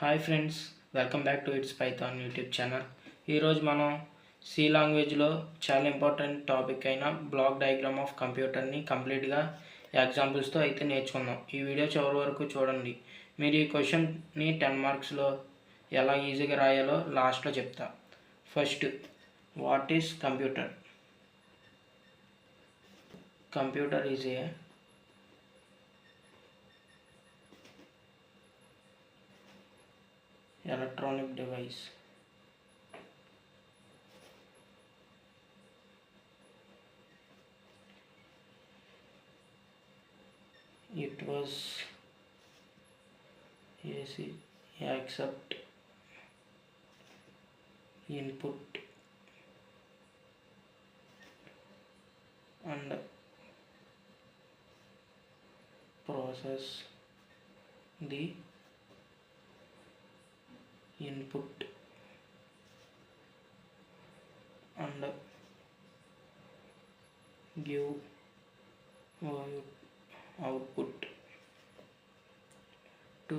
Hi friends, welcome back to it's Python YouTube channel. ఈరోజు మనం C లాంగ్వేజ్లో చాలా ఇంపార్టెంట్ టాపిక్ అయిన బ్లాక్ డయాగ్రామ్ ఆఫ్ కంప్యూటర్ని కంప్లీట్గా ఎగ్జాంపుల్స్తో అయితే నేర్చుకుందాం. ఈ వీడియో చివరి వరకు చూడండి. మీరు ఈ క్వశ్చన్ని 10 మార్క్స్లో ఎలా ఈజీగా రాయాలో లాస్ట్లో చెప్తా. First, what is computer? Computer is a electronic device. It was accept input and process the input and give output to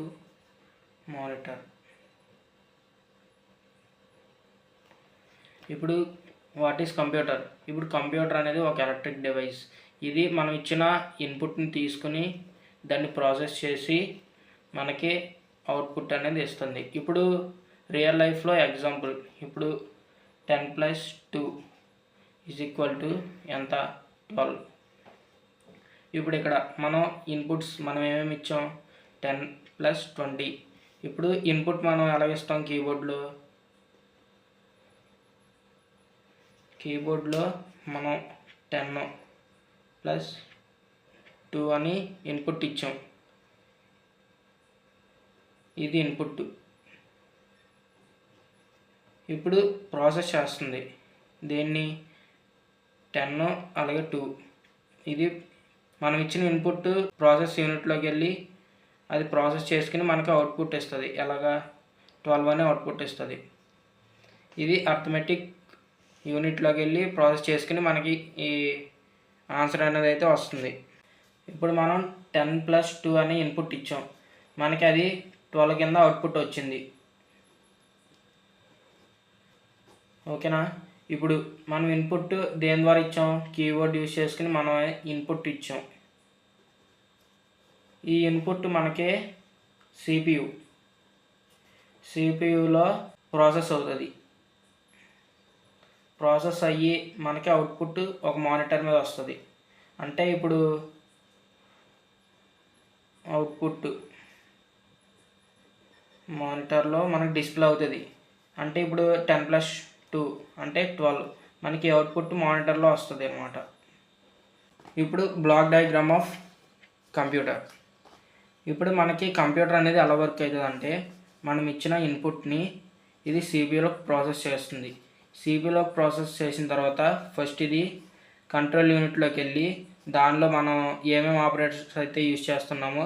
monitor. ఇప్పుడు వాట్ ఈస్ కంప్యూటర్? ఇప్పుడు కంప్యూటర్ అనేది ఒక ఎలక్ట్రిక్ డివైస్. ఇది మనం ఇచ్చిన ఇన్పుట్ని తీసుకుని దాన్ని ప్రాసెస్ చేసి మనకి అవుట్పుట్ అనేది ఇస్తుంది. ఇప్పుడు రియల్ లైఫ్లో ఎగ్జాంపుల్, ఇప్పుడు 10 + 2 = ఎంత? 12. ఇప్పుడు ఇక్కడ మనం ఇన్పుట్స్ మనం ఏమేమి ఇచ్చాం? 10 + 20. ఇప్పుడు ఇన్పుట్ మనం ఎలా ఇస్తాం? కీబోర్డ్లో మనం 10 + 2 అని ఇన్పుట్ ఇచ్చాం. ఇది ఇన్పుట్. ఇప్పుడు ప్రాసెస్ చేస్తుంది దేన్ని? 10 అలాగే 2. ఇది మనం ఇచ్చిన ఇన్పుట్ ప్రాసెస్ యూనిట్లోకి వెళ్ళి అది ప్రాసెస్ చేసుకుని మనకి అవుట్పుట్ ఇస్తుంది. ఎలాగా? 12 అనే అవుట్పుట్ ఇస్తుంది. ఇది అర్థమెటిక్ యూనిట్లోకి వెళ్ళి ప్రాసెస్ చేసుకుని మనకి ఈ ఆన్సర్ అనేది అయితే వస్తుంది. ఇప్పుడు మనం 10 + 2 అనే ఇన్పుట్ ఇచ్చాం, మనకి అది 12 కింద అవుట్పుట్ వచ్చింది. ఓకేనా? ఇప్పుడు మనం ఇన్పుట్ దేని ద్వారా ఇచ్చాం? కీబోర్డ్ యూజ్ చేసుకుని మనం ఇన్పుట్ ఇచ్చాం. ఈ ఇన్పుట్ మనకి సిపియులో ప్రాసెస్ అవుతుంది. ప్రాసెస్ అయ్యి మనకి అవుట్పుట్ ఒక మానిటర్ మీద వస్తుంది. అంటే ఇప్పుడు అవుట్పుట్ మానిటర్లో మనకి డిస్ప్లే అవుతుంది. అంటే ఇప్పుడు 10 + 2 అంటే 12 మనకి అవుట్పుట్ మానిటర్లో వస్తుంది అన్నమాట. ఇప్పుడు బ్లాక్ డయాగ్రామ్ ఆఫ్ కంప్యూటర్. ఇప్పుడు మనకి కంప్యూటర్ అనేది ఎలా వర్క్ అవుతుంది అంటే, మనం ఇచ్చిన ఇన్పుట్ని ఇది సిపియూలో ప్రాసెస్ చేస్తుంది. సిపియూలో ప్రాసెస్ చేసిన తర్వాత ఫస్ట్ ఇది కంట్రోల్ యూనిట్లోకి వెళ్ళి దానిలో మనం ఏమేమి ఆపరేటర్స్ అయితే యూజ్ చేస్తున్నామో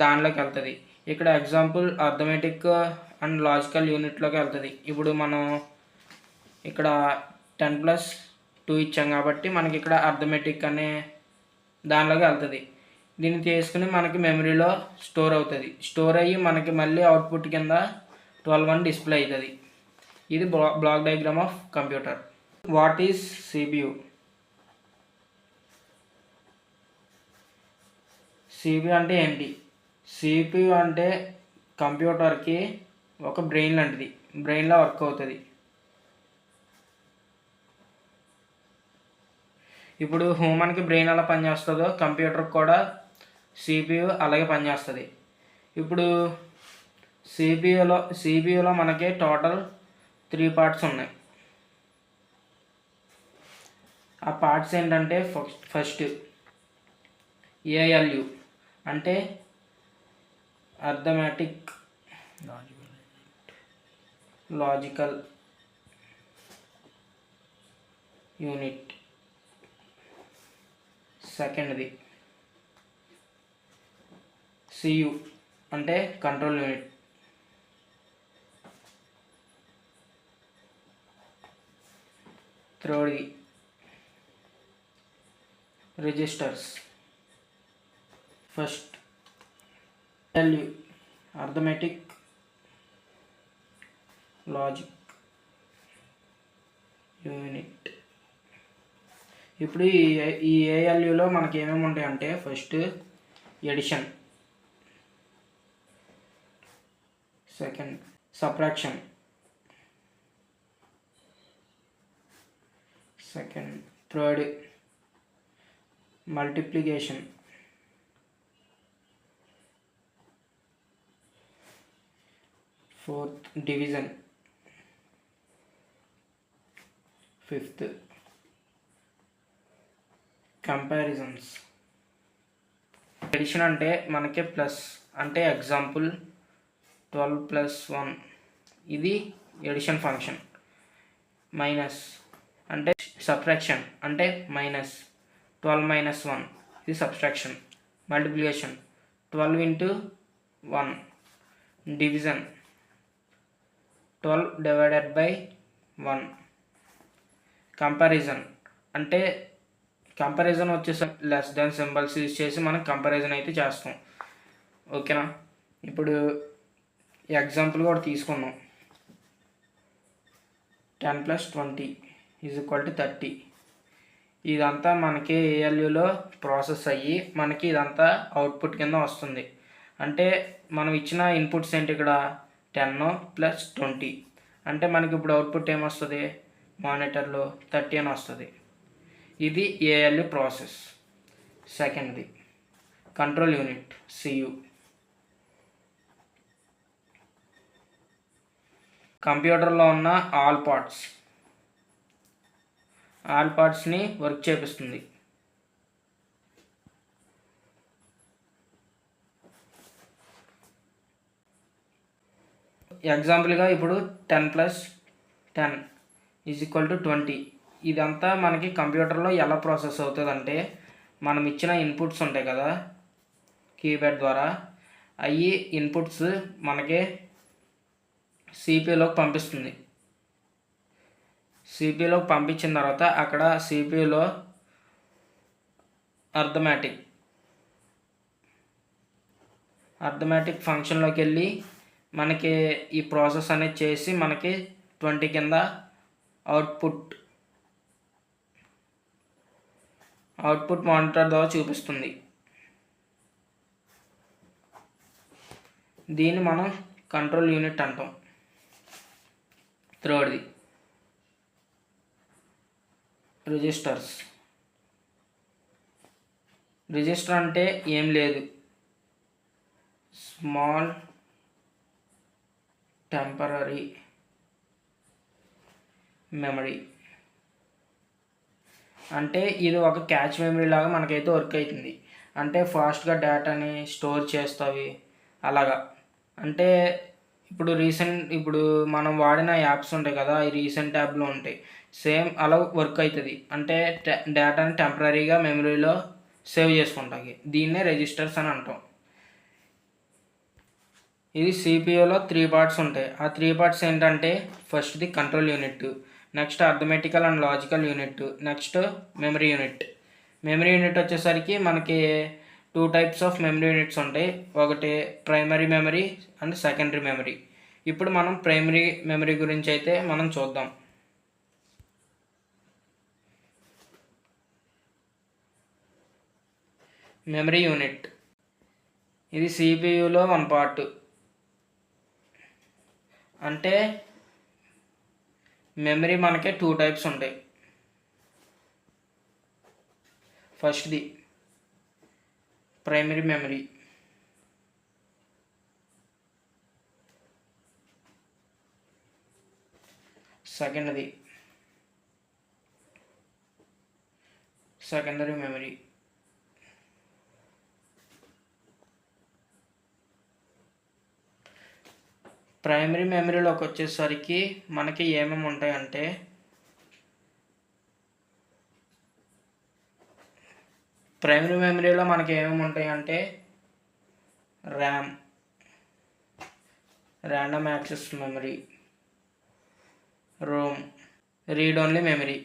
దానిలోకి వెళ్తుంది. ఇక్కడ ఎగ్జాంపుల్ అర్థమెటిక్ అండ్ లాజికల్ యూనిట్లోకి వెళ్తుంది. ఇప్పుడు మనం ఇక్కడ 10 + 2 ఇచ్చాం కాబట్టి మనకి ఇక్కడ అర్థమెటిక్ అనే దానిలోకి వెళ్తుంది. దీన్ని తీసుకుని మనకి మెమరీలో స్టోర్ అవుతుంది. స్టోర్ అయ్యి మనకి మళ్ళీ అవుట్పుట్ కింద 12 అని డిస్ప్లే అవుతుంది. ఇది block diagram of computer. What is CPU? CPU అంటే ఏంటి? సిపియు అంటే కంప్యూటర్కి ఒక బ్రెయిన్ లాంటిది, బ్రెయిన్లో వర్క్ అవుతుంది. ఇప్పుడు హ్యూమన్కి బ్రెయిన్ ఎలా పనిచేస్తుందో కంప్యూటర్కి కూడా సిపియు అలాగే పనిచేస్తుంది. ఇప్పుడు సిపియులో మనకి టోటల్ 3 పార్ట్స్ ఉన్నాయి. ఆ పార్ట్స్ ఏంటంటే, ఫస్ట్ ఏఎల్యు అంటే అర్థమెటిక్ లాజికల్ యూనిట్. సెకండ్ది సియు అంటే కంట్రోల్ యూనిట్. థర్డ్ది registers. First ALU arithmetic logic unit. ఇప్పుడు ఈ ఏఎల్యూలో మనకి ఏమేమి ఉంటాయంటే first addition, second subtraction, second third multiplication, fourth division, fifth comparisons. Addition అంటే మనకి ప్లస్ అంటే ఎగ్జాంపుల్ 12 + 1 ఇది ఎడిషన్ ఫంక్షన్. మైనస్ అంటే సబ్ట్రాక్షన్ అంటే -12 - 1 ఇది సబ్ట్రాక్షన్. మల్టిప్లికేషన్ 12 × 1. డివిజన్ 12 / 1. కంపారిజన్ అంటే కంపారిజన్ వచ్చేసి లెస్ దాన్ సింబల్స్ యూజ్ చేసి మనం కంపారిజన్ అయితే చేస్తాం. ఓకేనా? ఇప్పుడు ఎగ్జాంపుల్ కూడా తీసుకున్నాం. 10 + 20 = 30. ఇదంతా మనకి ఏఎల్యూలో ప్రాసెస్ అయ్యి మనకి ఇదంతా అవుట్పుట్ కింద వస్తుంది. అంటే మనం ఇచ్చిన ఇన్పుట్స్ ఏంటి ఇక్కడ 10 + 20 అంటే మనకి ఇప్పుడు అవుట్పుట్ ఏమొస్తుంది మానిటర్లో 30 అని వస్తుంది. ఇది ఏఎల్యూ ప్రాసెస్. సెకండ్ది కంట్రోల్ యూనిట్ సియు. కంప్యూటర్లో ఉన్న ఆల్ పార్ట్స్ని వర్క్ చేపిస్తుంది. ఎగ్జాంపుల్గా ఇప్పుడు 10 + 10 = 20. ఇదంతా మనకి కంప్యూటర్లో ఎలా ప్రాసెస్ అవుతుందంటే మనం ఇచ్చిన ఇన్పుట్స్ ఉంటాయి కదా కీప్యాడ్ ద్వారా, అవి ఇన్పుట్స్ మనకి సిపియూలోకి పంపిస్తుంది. సిపియూలోకి పంపించిన తర్వాత అక్కడ సిపియూలో అర్థమెటిక్ ఫంక్షన్లోకి వెళ్ళి మనకి ఈ ప్రాసెస్ అనేది చేసి మనకి 20 కింద అవుట్పుట్ మానిటర్ ద్వారా చూపిస్తుంది. దీన్ని మనం కంట్రోల్ యూనిట్ అంటాం. థర్డ్ది రిజిస్టర్ అంటే ఏం లేదు, స్మాల్ టెంపరరీ మెమరీ. అంటే ఇది ఒక క్యాచ్ మెమరీ లాగా మనకైతే వర్క్ అవుతుంది. అంటే ఫాస్ట్గా డేటాని స్టోర్ చేస్తావి అలాగా. అంటే ఇప్పుడు మనం వాడిన యాప్స్ ఉంటాయి కదా, ఈ రీసెంట్ ట్యాబ్లో ఉంటాయి, సేమ్ అలా వర్క్ అవుతుంది. అంటే డేటాని టెంపరీగా మెమరీలో సేవ్ చేసుకుంటాయి. దీన్నే రిజిస్టర్స్ అని అంటాం. ఇది సిపియూలో 3 పార్ట్స్ ఉంటాయి. ఆ 3 పార్ట్స్ ఏంటంటే ఫస్ట్ది control unit, next arithmetical and logical unit, next memory unit. Memory unit వచ్చేసరికి మనకి 2 టైప్స్ ఆఫ్ మెమరీ యూనిట్స్ ఉంటాయి. ఒకటి primary memory and secondary memory. ఇప్పుడు మనం ప్రైమరీ మెమరీ గురించి అయితే మనం చూద్దాం. మెమరీ యూనిట్ ఇది సిపియూలో 1 పార్ట్. అంటే మెమరీ మనకి 2 టైప్స్ ఉంటాయి. ఫస్ట్ది ప్రైమరీ మెమరీ, సెకండ్ది సెకండరీ మెమరీ. ప్రైమరీ మెమరీలోకి వచ్చేసరికి మనకి ఏమేమి ఉంటాయంటే ప్రైమరీ మెమరీలో మనకి ఏమేమి ఉంటాయంటే RAM, random access memory, ROM, read only memory,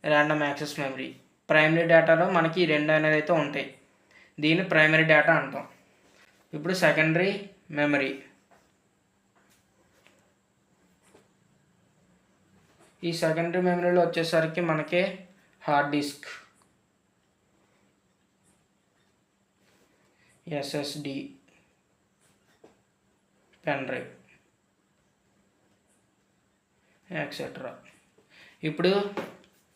random access memory. Primary డేటాలో మనకి ఈ 2 అనేది అయితే ఉంటాయి. దీన్ని ప్రైమరీ డేటా అంటాం. ఇప్పుడు సెకండరీ మెమరీ. ఈ సెకండరీ మెమరీలో వచ్చేసరికి మనకి hard disk, SSD, pen drive etcetera. ఇప్పుడు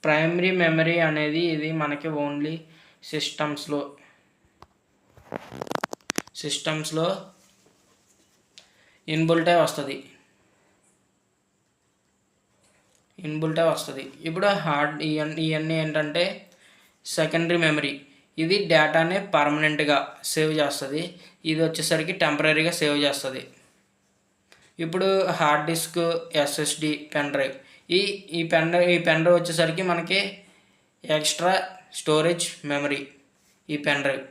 ప్రైమరీ మెమరీ అనేది ఇది మనకి ఓన్లీ సిస్టమ్స్లో ఇన్బుల్టే వస్తుంది. ఇప్పుడు ఇవన్నీ ఏంటంటే సెకండరీ మెమరీ. ఇది డేటాని పర్మనెంట్గా సేవ్ చేస్తుంది, ఇది వచ్చేసరికి టెంపరీగా సేవ్ చేస్తుంది. ఇప్పుడు hard disk, SSD, pen drive. ఈ పెన్ డ్రైవ్ వచ్చేసరికి మనకి ఎక్స్ట్రా స్టోరేజ్ మెమరీ. ఈ పెన్ డ్రైవ్,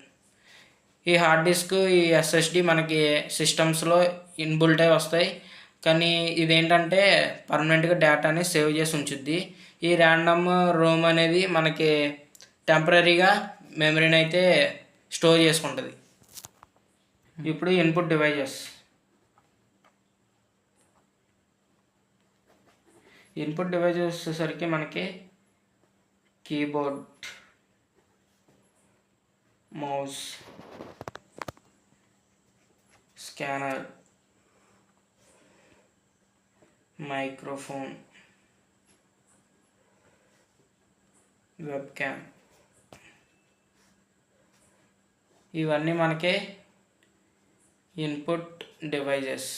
ఈ హార్డ్ డిస్క్, ఈ ఎస్ఎస్డి మనకి సిస్టమ్స్లో ఇన్బుల్ట్ అయి వస్తాయి, కానీ ఇదేంటంటే పర్మనెంట్గా డేటాని సేవ్ చేసి ఉంచుద్ది. ఈ ర్యాండమ్ రోమ్ అనేది మనకి టెంపరీగా మెమరీని అయితే స్టోర్ చేసుకుంటుంది. ఇప్పుడు ఇన్పుట్ డివైజెస్. వచ్చేసరికి మనకి keyboard, mouse, scanner, microphone, webcam, ఇవన్నీ మనకి ఇన్పుట్ డివైజెస్.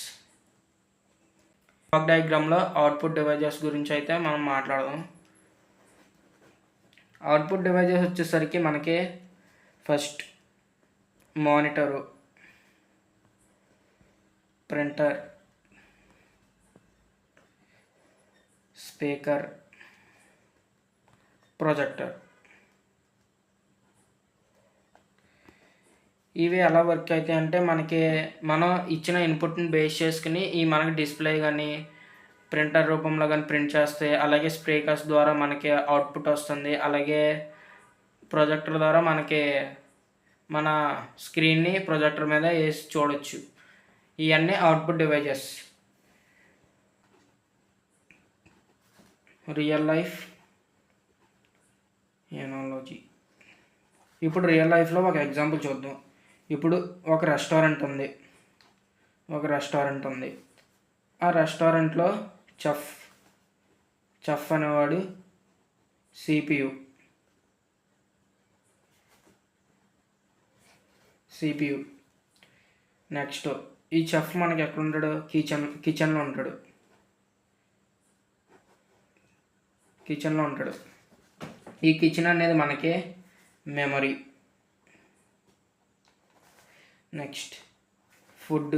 బ్లాక్ డయాగ్రామ్లో అవుట్పుట్ డివైజెస్ గురించి అయితే మనం మాట్లాడదాం. అవుట్పుట్ డివైజెస్ వచ్చేసరికి మనకి first monitor, printer, speaker, projector. ఇవి ఎలా వర్క్ అవుతాయి అంటే మనం ఇచ్చిన ఇన్పుట్ని బేస్ చేసుకుని మనకి డిస్ప్లే కానీ ప్రింటర్ రూపంలో కానీ ప్రింట్ చేస్తే, అలాగే స్పీకర్స్ ద్వారా మనకి అవుట్పుట్ వస్తుంది, అలాగే ప్రొజెక్టర్ ద్వారా మనకి మన స్క్రీన్ని ప్రొజెక్టర్ మీద వేసి చూడొచ్చు. ఇవన్నీ output devices. Real life analogy. ఇప్పుడు రియల్ లైఫ్లో ఒక ఎగ్జాంపుల్ చూద్దాం. ఇప్పుడు ఒక రెస్టారెంట్ ఉంది. ఆ రెస్టారెంట్లో చెఫ్ అనేవాడు సిపియు. నెక్స్ట్ ఈ చెఫ్ మనకి ఎక్కడ ఉంటాడు? కిచెన్లో ఉంటాడు. ఈ కిచెన్ అనేది మనకి మెమరీ. Next food.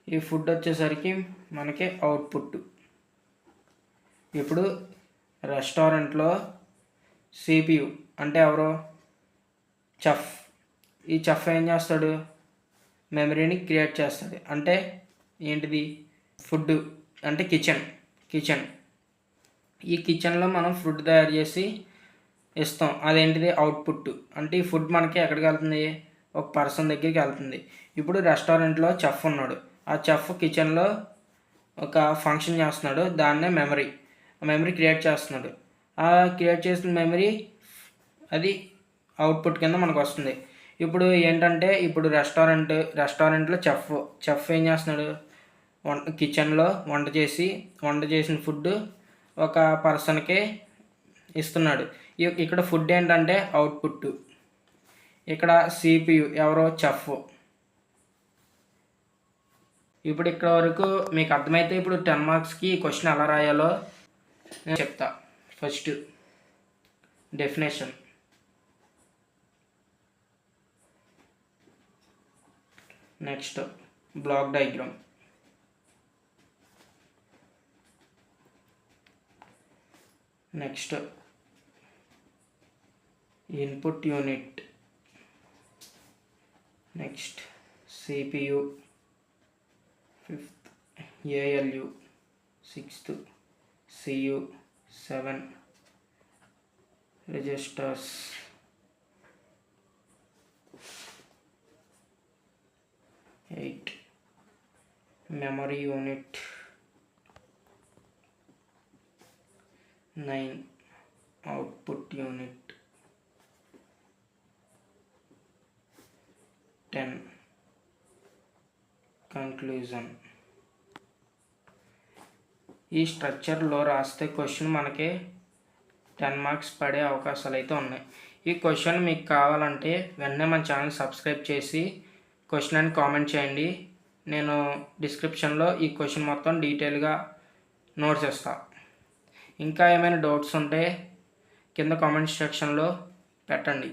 ఈ ఫుడ్ వచ్చేసరికి మనకి అవుట్పుట్. ఇప్పుడు రెస్టారెంట్లో సిపియు అంటే ఎవరో చెఫ్. ఈ చెఫ్ ఏం చేస్తాడు? మెమరీని క్రియేట్ చేస్తాడు. అంటే ఏంటిది? ఫుడ్ అంటే కిచెన్. ఈ కిచెన్లో మనం ఫుడ్ తయారు చేసి ఇస్తాం, అదేంటిది? అవుట్పుట్. అంటే ఈ ఫుడ్ మనకి ఎక్కడికి వెళ్తుంది? ఒక పర్సన్ దగ్గరికి వెళ్తుంది. ఇప్పుడు రెస్టారెంట్లో చెఫ్ ఉన్నాడు. ఆ చెఫ్ కిచెన్లో ఒక ఫంక్షన్ చేస్తున్నాడు, దాన్నే మెమరీ క్రియేట్ చేస్తున్నాడు. ఆ క్రియేట్ చేసిన మెమరీ అది అవుట్పుట్ కింద మనకు వస్తుంది. ఇప్పుడు ఏంటంటే ఇప్పుడు రెస్టారెంట్లో చెఫ్ ఏం చేస్తున్నాడు? కిచెన్లో వంట చేసిన ఫుడ్ ఒక పర్సన్కి ఇస్తున్నాడు. ఇక్కడ ఫుడ్ ఏంటంటే అవుట్పుట్. ఇక్కడ సిపియు ఎవరో చెఫ్. ఇప్పుడు ఇక్కడ వరకు మీకు అర్థమైతే ఇప్పుడు 10 మార్క్స్కి క్వశ్చన్ ఎలా రాయాలో నేను చెప్తా. First definition. Next block diagram. Next input unit. Next CPU. 5th ALU. 6th CU. 7 registers. 8 memory unit. 9 output unit, 10 conclusion. ఈ స్ట్రక్చర్లో రాస్తే క్వశ్చన్ మనకి 10 మార్క్స్ పడే అవకాశాలు అయితే ఉన్నాయి. ఈ క్వశ్చన్ మీకు కావాలంటే వెంటనే మన ఛానల్ సబ్స్క్రైబ్ చేసి క్వశ్చన్ అని కామెంట్ చేయండి. నేను డిస్క్రిప్షన్లో ఈ క్వశ్చన్ మొత్తం డీటెయిల్గా నోట్స్ ఇస్తాను. ఇంకా ఏమైనా డౌట్స్ ఉంటే కింద కామెంట్ సెక్షన్లో పెట్టండి.